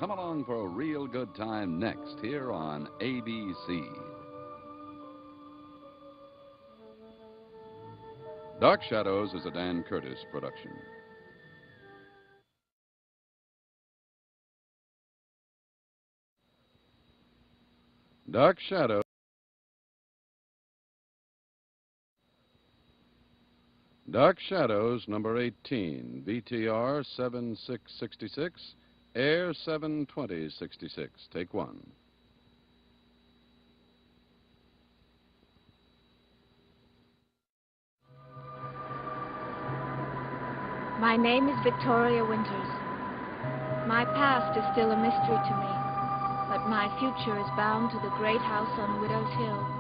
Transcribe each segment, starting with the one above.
Come along for a real good time next here on ABC. Dark Shadows is a Dan Curtis production. Dark Shadows. Dark Shadows, number 18, VTR 7666, Air 72066. Take one. My name is Victoria Winters. My past is still a mystery to me, but my future is bound to the great house on Widow's Hill.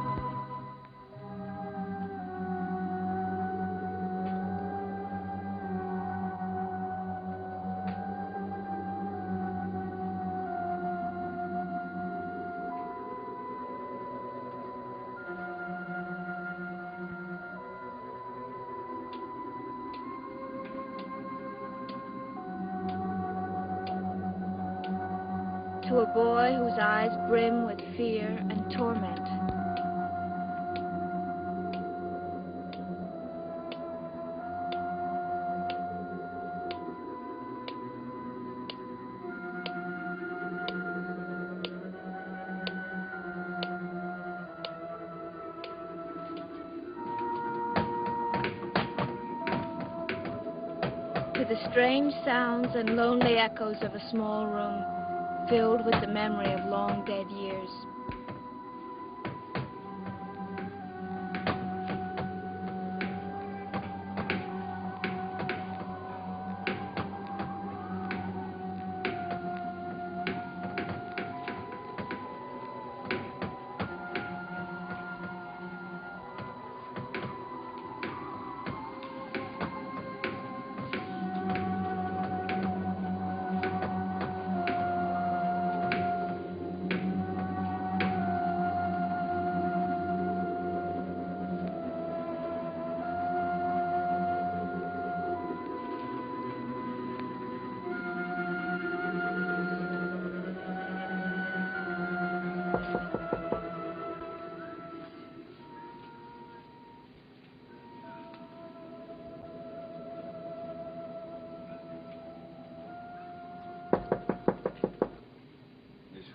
To a boy whose eyes brim with fear and torment. To the strange sounds and lonely echoes of a small room filled with the memory of long dead years.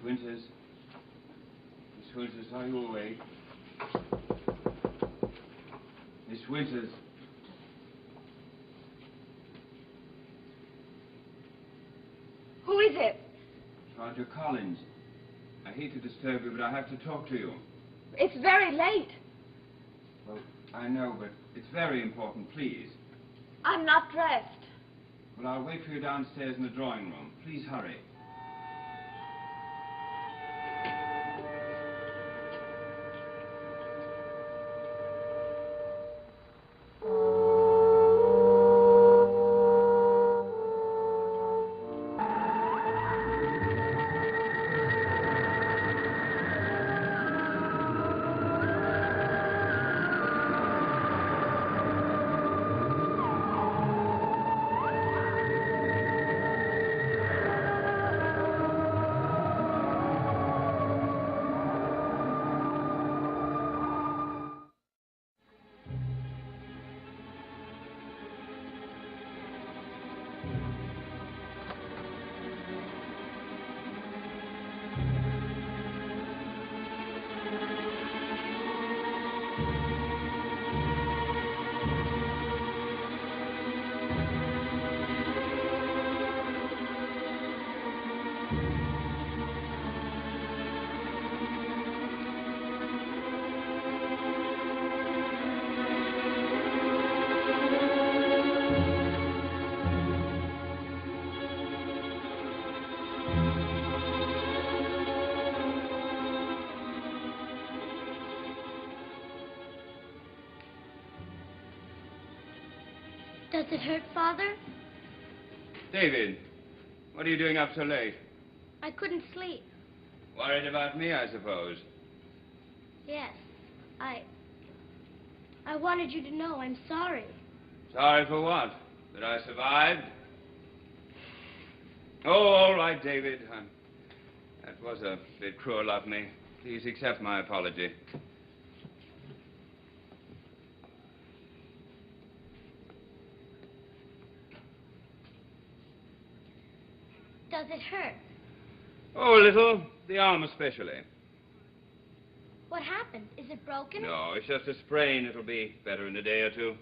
Winters. Miss Winters, are you awake? Miss Winters. Who is it? Roger Collins. I hate to disturb you, but I have to talk to you. It's very late. Well, I know, but it's very important. Please. I'm not dressed. Well, I'll wait for you downstairs in the drawing room. Please hurry. Does it hurt, Father? David, what are you doing up so late? I couldn't sleep. Worried about me, I suppose. Yes. I wanted you to know I'm sorry. Sorry for what? That I survived? Oh, all right, David. That was a bit cruel of me. Please accept my apology. Does it hurt? Oh, a little. The arm especially. What happened? Is it broken? No, it's just a sprain. It'll be better in a day or two.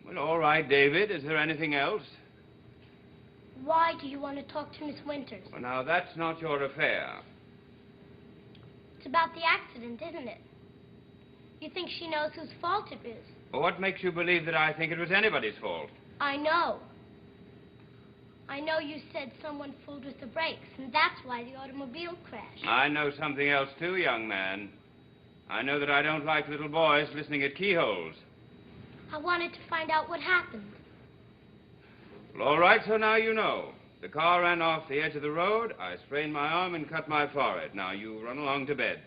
Well, all right, David. Is there anything else? Why do you want to talk to Miss Winters? Well, now, that's not your affair. It's about the accident, isn't it? You think she knows whose fault it is? Well, what makes you believe that I think it was anybody's fault? I know. I know you said someone fooled with the brakes, and that's why the automobile crashed. I know something else, too, young man. I know that I don't like little boys listening at keyholes. I wanted to find out what happened. Well, all right, so now you know. The car ran off the edge of the road. I sprained my arm and cut my forehead. Now, you run along to bed.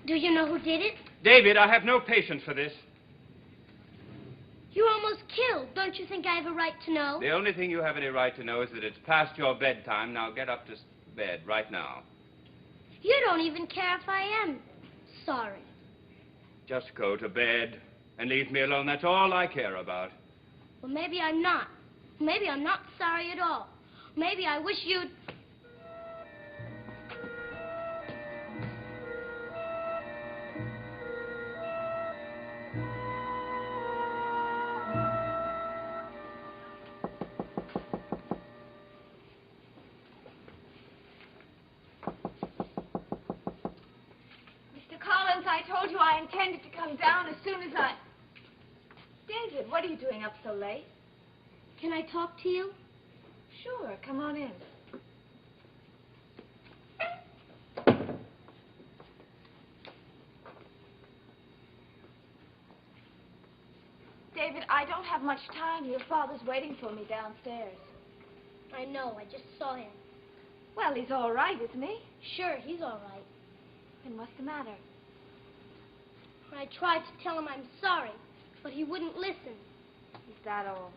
Do you know who did it? David, I have no patience for this. You were almost killed. Don't you think I have a right to know? The only thing you have any right to know is that it's past your bedtime. Now, get up to bed right now. You don't even care if I am sorry. Just go to bed and leave me alone. That's all I care about. Well, maybe I'm not. Maybe I'm not sorry at all. Maybe I wish you'd... Mr. Collins, I told you I intended to come down as soon as I... David, what are you doing up so late? Can I talk to you? Sure, come on in. David, I don't have much time. Your father's waiting for me downstairs. I know. I just saw him. Well, he's all right, isn't he? Sure, he's all right. Then what's the matter? I tried to tell him I'm sorry, but he wouldn't listen. Is that all?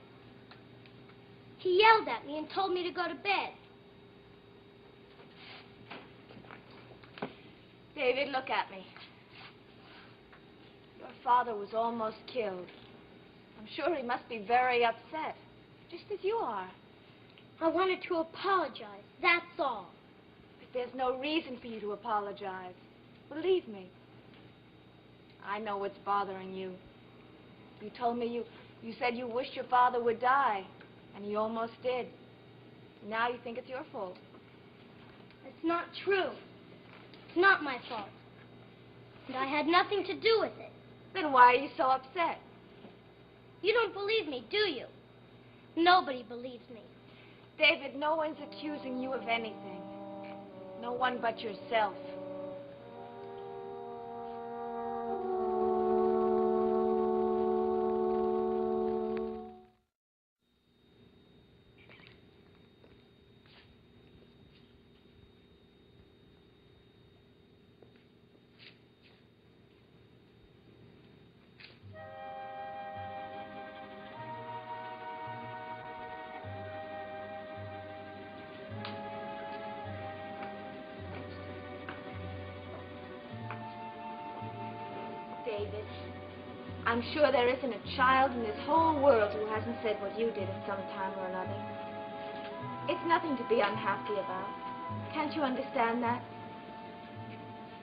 He yelled at me and told me to go to bed. David, look at me. Your father was almost killed. I'm sure he must be very upset, just as you are. I wanted to apologize, that's all. But there's no reason for you to apologize. Believe me. I know what's bothering you. You told me you said you wished your father would die, and he almost did. Now you think it's your fault. It's not true. It's not my fault. And I had nothing to do with it. Then why are you so upset? You don't believe me, do you? Nobody believes me. David, no one's accusing you of anything. No one but yourself. David, I'm sure there isn't a child in this whole world who hasn't said what you did at some time or another. It's nothing to be unhappy about. Can't you understand that?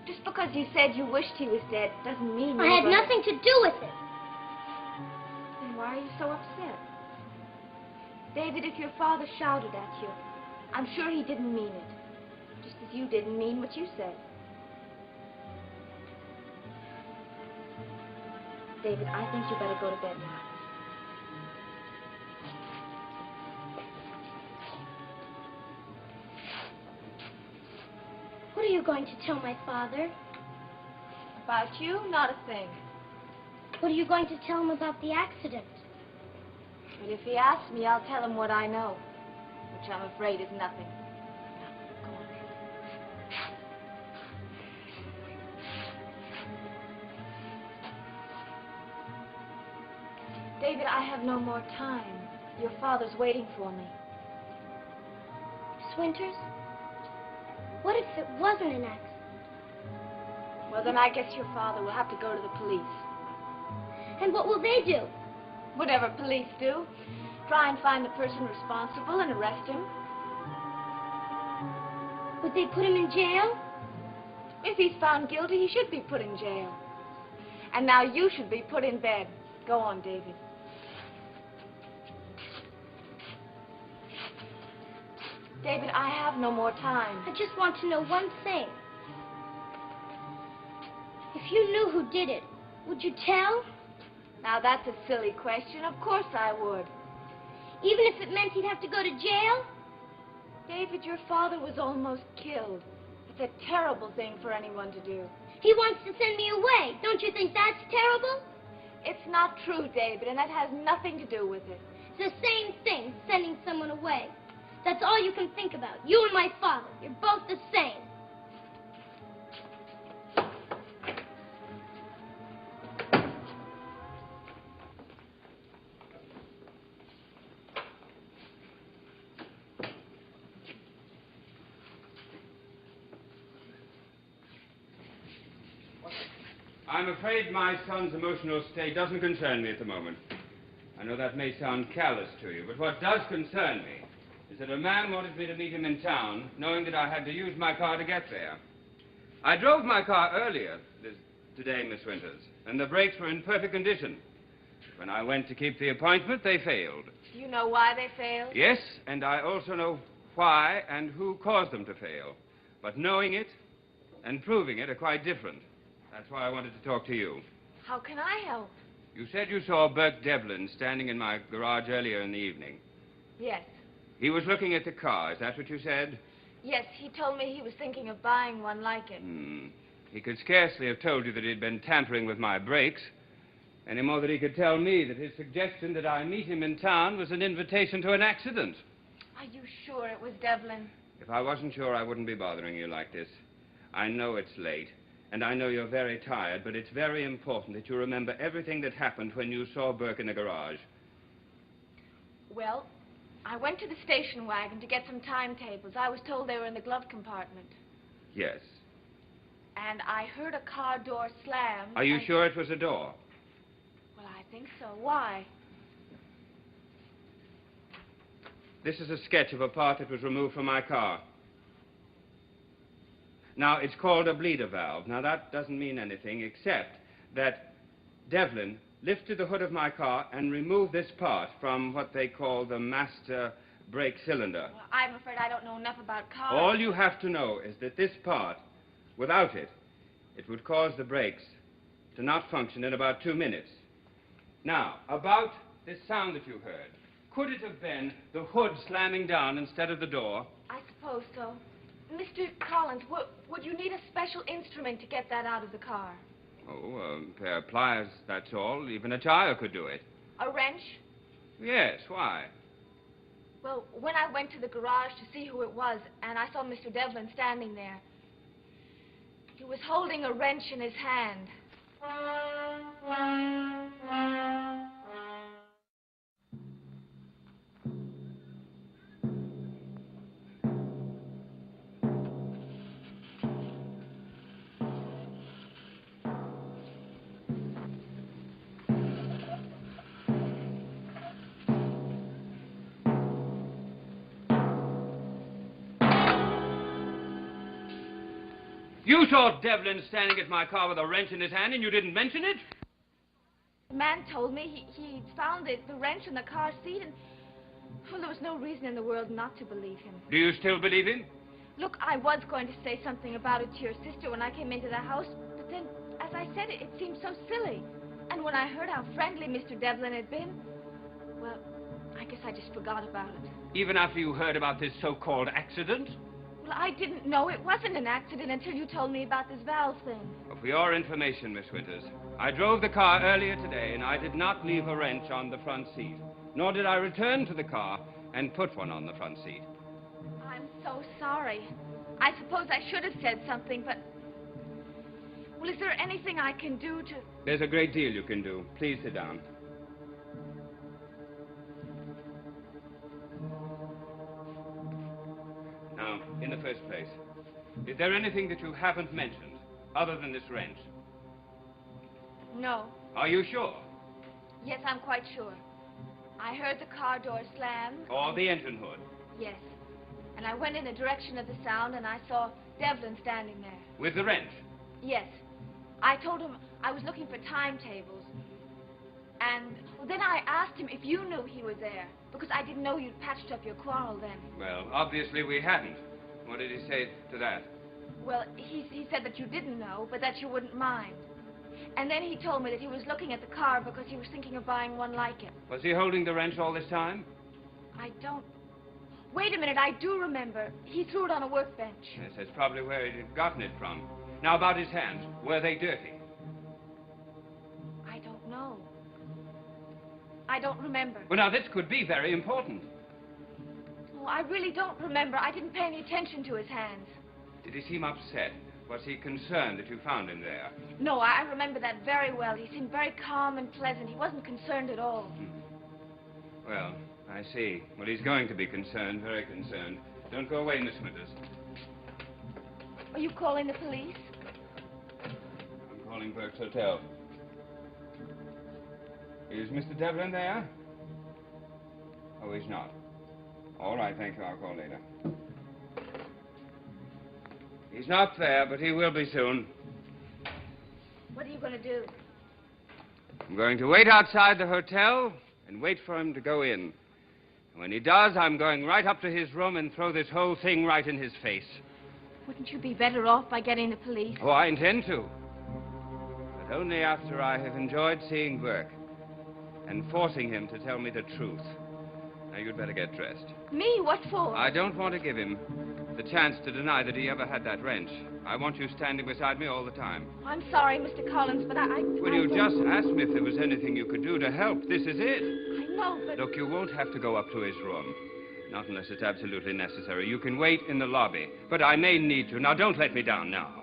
Just because you said you wished he was dead doesn't mean I had nothing to do with it. Then why are you so upset? David, if your father shouted at you, I'm sure he didn't mean it. Just as you didn't mean what you said. David, I think you better go to bed now. What are you going to tell my father? About you? Not a thing. What are you going to tell him about the accident? But if he asks me, I'll tell him what I know, which I'm afraid is nothing. Now, go on. David, I have no more time. Your father's waiting for me. Miss Winters, what if it wasn't an accident? Well, then I guess your father will have to go to the police. And what will they do? Whatever police do. Try and find the person responsible and arrest him. Would they put him in jail? If he's found guilty, he should be put in jail. And now you should be put in bed. Go on, David. David, I have no more time. I just want to know one thing. If you knew who did it, would you tell? Now, that's a silly question. Of course I would. Even if it meant he'd have to go to jail? David, your father was almost killed. It's a terrible thing for anyone to do. He wants to send me away. Don't you think that's terrible? It's not true, David, and that has nothing to do with it. It's the same thing, sending someone away. That's all you can think about. You and my father. You're both the same. I'm afraid my son's emotional state doesn't concern me at the moment. I know that may sound callous to you, but what does concern me is that a man wanted me to meet him in town, knowing that I had to use my car to get there. I drove my car earlier today, Miss Winters, and the brakes were in perfect condition. When I went to keep the appointment, they failed. Do you know why they failed? Yes, and I also know why and who caused them to fail. But knowing it and proving it are quite different. That's why I wanted to talk to you. How can I help? You said you saw Burke Devlin standing in my garage earlier in the evening. Yes. He was looking at the car, is that what you said? Yes, he told me he was thinking of buying one like it. He could scarcely have told you that he'd been tampering with my brakes, any more than he could tell me that his suggestion that I meet him in town was an invitation to an accident. Are you sure it was Devlin? If I wasn't sure, I wouldn't be bothering you like this. I know it's late, and I know you're very tired, but it's very important that you remember everything that happened when you saw Burke in the garage. Well, I went to the station wagon to get some timetables. I was told they were in the glove compartment. Yes. And I heard a car door slam. Are you sure it was a door? Well, I think so. Why? This is a sketch of a part that was removed from my car. Now, it's called a bleeder valve. Now, that doesn't mean anything except that Devlin lifted the hood of my car and removed this part from what they call the master brake cylinder. Well, I'm afraid I don't know enough about cars. All you have to know is that this part, without it, it would cause the brakes to not function in about 2 minutes. Now, about this sound that you heard, could it have been the hood slamming down instead of the door? I suppose so. Mr. Collins, would you need a special instrument to get that out of the car? Oh, a pair of pliers, that's all. Even a child could do it. A wrench? Yes, why? Well, when I went to the garage to see who it was, and I saw Mr. Devlin standing there, he was holding a wrench in his hand. You saw Devlin standing at my car with a wrench in his hand and you didn't mention it? The man told me he'd found the wrench in the car seat, and well, there was no reason in the world not to believe him. Do you still believe him? Look, I was going to say something about it to your sister when I came into the house, but then, as I said, it seemed so silly. And when I heard how friendly Mr. Devlin had been, well, I guess I just forgot about it. Even after you heard about this so-called accident? Well, I didn't know it wasn't an accident until you told me about this valve thing. Well, for your information, Miss Winters, I drove the car earlier today and I did not leave a wrench on the front seat. Nor did I return to the car and put one on the front seat. I'm so sorry. I suppose I should have said something, but... Well, is there anything I can do to... There's a great deal you can do. Please sit down. In the first place, is there anything that you haven't mentioned other than this wrench? No. Are you sure? Yes, I'm quite sure. I heard the car door slam. Or the engine hood? Yes. And I went in the direction of the sound, and I saw Devlin standing there. With the wrench? Yes. I told him I was looking for timetables. And then I asked him if you knew he was there, because I didn't know you'd patched up your quarrel then. Well, obviously we hadn't. What did he say to that? Well, he said that you didn't know, but that you wouldn't mind. And then he told me that he was looking at the car because he was thinking of buying one like it. Was he holding the wrench all this time? I don't... Wait a minute, I do remember. He threw it on a workbench. Yes, that's probably where he'd gotten it from. Now, about his hands. Were they dirty? I don't know. I don't remember. Well, now, this could be very important. Oh, I really don't remember. I didn't pay any attention to his hands. Did he seem upset? Was he concerned that you found him there? No, I remember that very well. He seemed very calm and pleasant. He wasn't concerned at all. Well, I see. Well, he's going to be concerned, very concerned. Don't go away, Miss Winters. Are you calling the police? I'm calling Burke's Hotel. Is Mr. Devlin there? Oh, he's not. All right, thank you. I'll call later. He's not there, but he will be soon. What are you going to do? I'm going to wait outside the hotel and wait for him to go in. And when he does, I'm going right up to his room and throw this whole thing right in his face. Wouldn't you be better off by getting the police? Oh, I intend to. But only after I have enjoyed seeing Burke and forcing him to tell me the truth. Now, you'd better get dressed. Me? What for? I don't want to give him the chance to deny that he ever had that wrench. I want you standing beside me all the time. I'm sorry, Mr. Collins, but Well, you just asked me if there was anything you could do to help. This is it. I know, but... Look, you won't have to go up to his room. Not unless it's absolutely necessary. You can wait in the lobby. But I may need you. Now, don't let me down now.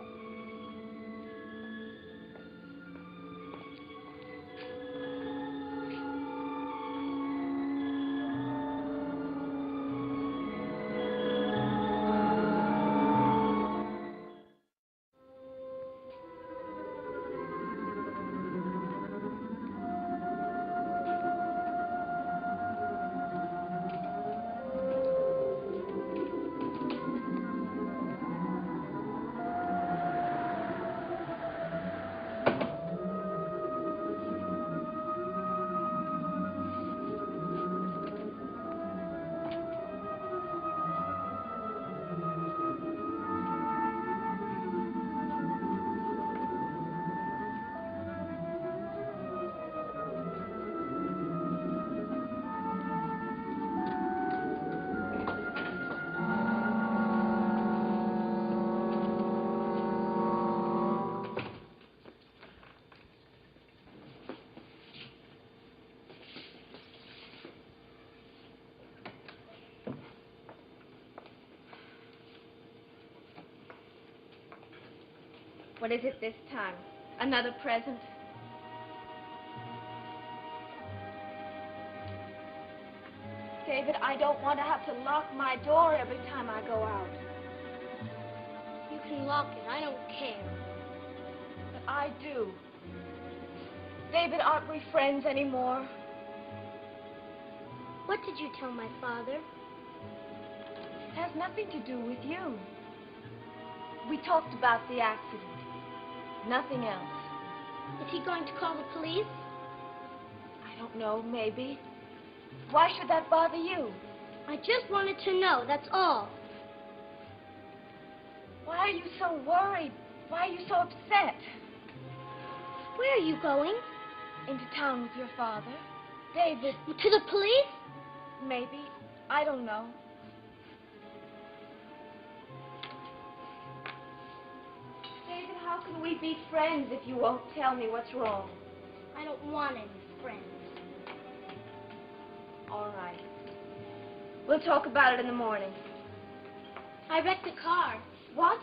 What is it this time? Another present? David, I don't want to have to lock my door every time I go out. You can lock it. I don't care. But I do. David, aren't we friends anymore? What did you tell my father? It has nothing to do with you. We talked about the accident. Nothing else. Is he going to call the police? I don't know, maybe. Why should that bother you? I just wanted to know, that's all. Why are you so worried? Why are you so upset? Where are you going? Into town with your father. David. To the police? Maybe. I don't know. David, how can we be friends if you won't tell me what's wrong? I don't want any friends. All right. We'll talk about it in the morning. I wrecked a car. What?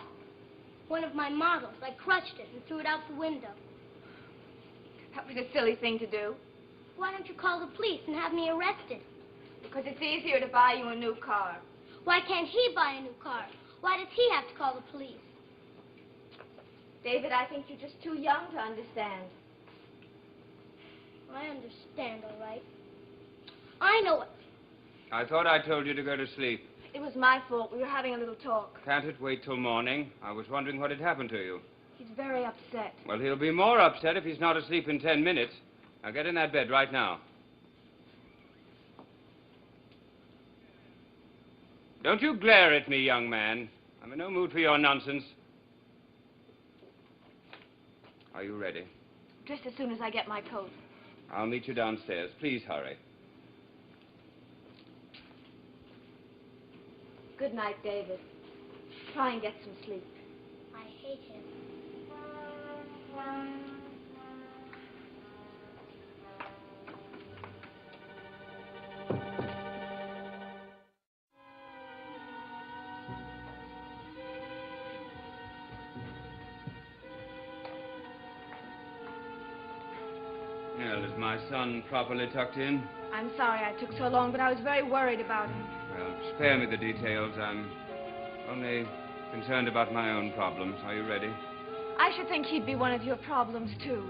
One of my models. I crushed it and threw it out the window. That was a silly thing to do. Why don't you call the police and have me arrested? Because it's easier to buy you a new car. Why can't he buy a new car? Why does he have to call the police? David, I think you're just too young to understand. I understand, all right. I know it. I thought I told you to go to sleep. It was my fault. We were having a little talk. Can't it wait till morning? I was wondering what had happened to you. He's very upset. Well, he'll be more upset if he's not asleep in 10 minutes. Now get in that bed right now. Don't you glare at me, young man. I'm in no mood for your nonsense. Are you ready? Just as soon as I get my coat. I'll meet you downstairs. Please hurry. Good night, David. Try and get some sleep. I hate him. Well, is my son properly tucked in? I'm sorry I took so long, but I was very worried about him. Well, spare me the details. I'm only concerned about my own problems. Are you ready? I should think he'd be one of your problems, too.